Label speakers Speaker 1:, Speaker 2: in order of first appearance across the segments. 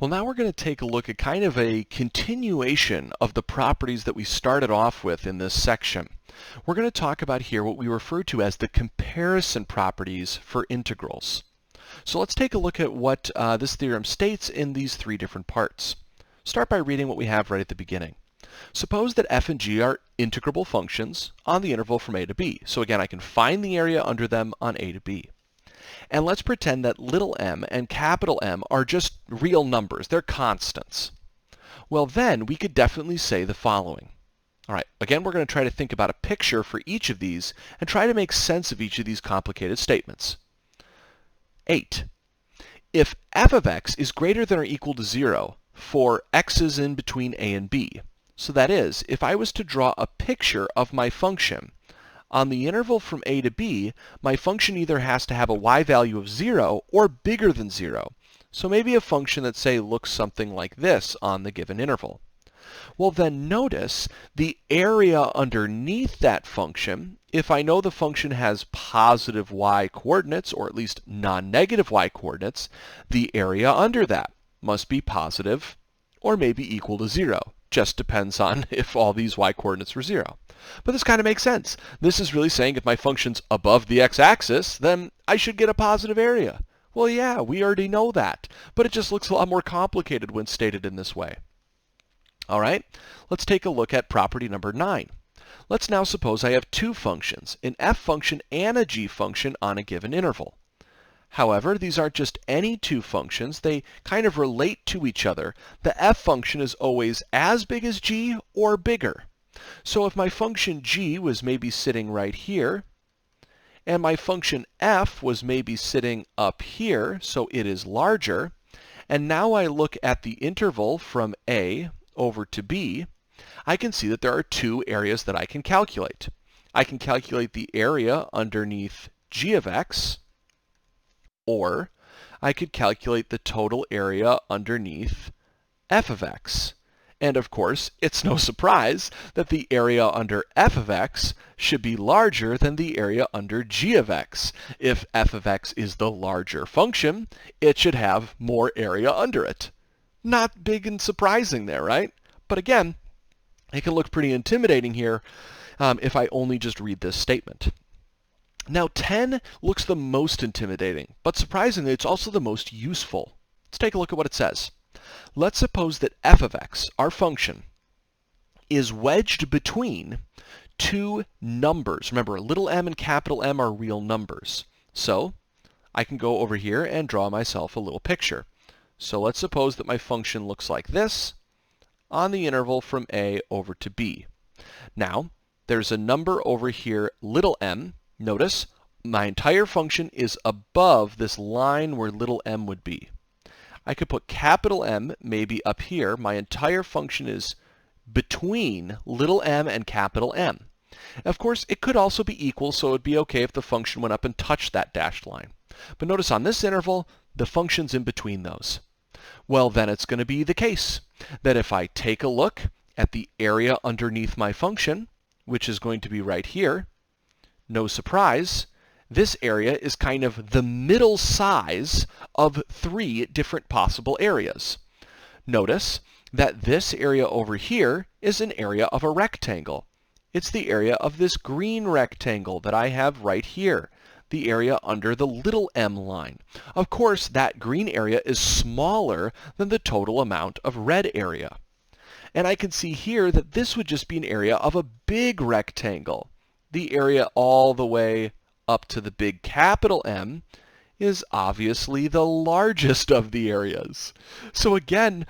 Speaker 1: Well, now we're going to take a look at kind of a continuation of the properties that we started off with in this section. We're going to talk about here what we refer to as the comparison properties for integrals. So let's take a look at what this theorem states in these three different parts. Start by reading what we have right at the beginning. Suppose that f and g are integrable functions on the interval from a to b. So again, I can find the area under them on a to b. And let's pretend that little m and capital M are just real numbers. They're constants. Well, then we could definitely say the following. All right, again, we're going to try to think about a picture for each of these and try to make sense of each of these complicated statements. 8. If f of x is greater than or equal to 0 for x's in between a and b, so that is, if I was to draw a picture of my function, on the interval from a to b, my function either has to have a y value of 0 or bigger than 0. So maybe a function that, say, looks something like this on the given interval. Well, then notice the area underneath that function, if I know the function has positive y coordinates, or at least non-negative y coordinates, the area under that must be positive or maybe equal to 0. Just depends on if all these y coordinates were 0. But this kind of makes sense. This is really saying if my function's above the x-axis, then I should get a positive area. Well, yeah, we already know that, but it just looks a lot more complicated when stated in this way. All right, let's take a look at property number 9. Let's now suppose I have two functions, an f function and a g function on a given interval. However, these aren't just any two functions. They kind of relate to each other. The f function is always as big as g or bigger. So if my function g was maybe sitting right here, and my function f was maybe sitting up here, so it is larger, and now I look at the interval from a over to b, I can see that there are two areas that I can calculate. I can calculate the area underneath g of x, or I could calculate the total area underneath f of x. And of course, it's no surprise that the area under f of x should be larger than the area under g of x. If f of x is the larger function, it should have more area under it. Not big and surprising there, right? But again, it can look pretty intimidating here if I only just read this statement. Now 10 looks the most intimidating, but surprisingly, it's also the most useful. Let's take a look at what it says. Let's suppose that f of x, our function, is wedged between two numbers. Remember, little m and capital M are real numbers. So I can go over here and draw myself a little picture. So let's suppose that my function looks like this on the interval from a over to b. Now, there's a number over here, little m. Notice, my entire function is above this line where little m would be. I could put capital M maybe up here. My entire function is between little m and capital M. Of course, it could also be equal, so it would be okay if the function went up and touched that dashed line. But notice on this interval, the function's in between those. Well, then it's going to be the case that if I take a look at the area underneath my function, which is going to be right here, no surprise, this area is kind of the middle size of three different possible areas. Notice that this area over here is an area of a rectangle. It's the area of this green rectangle that I have right here, the area under the little m line. Of course, that green area is smaller than the total amount of red area. And I can see here that this would just be an area of a big rectangle. The area all the way up to the big capital M is obviously the largest of the areas. So again,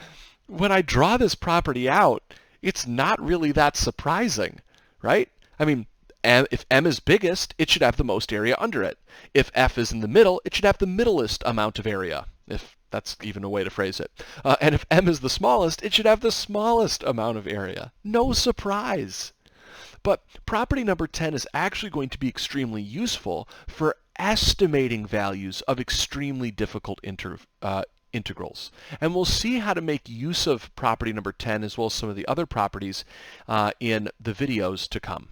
Speaker 1: when I draw this property out, it's not really that surprising, right? I mean, if m is biggest, it should have the most area under it. If f is in the middle, it should have the middlest amount of area, if that's even a way to phrase it. And if m is the smallest, it should have the smallest amount of area. No surprise. But property number 10 is actually going to be extremely useful for estimating values of extremely difficult integrals. And we'll see how to make use of property number 10 as well as some of the other properties in the videos to come.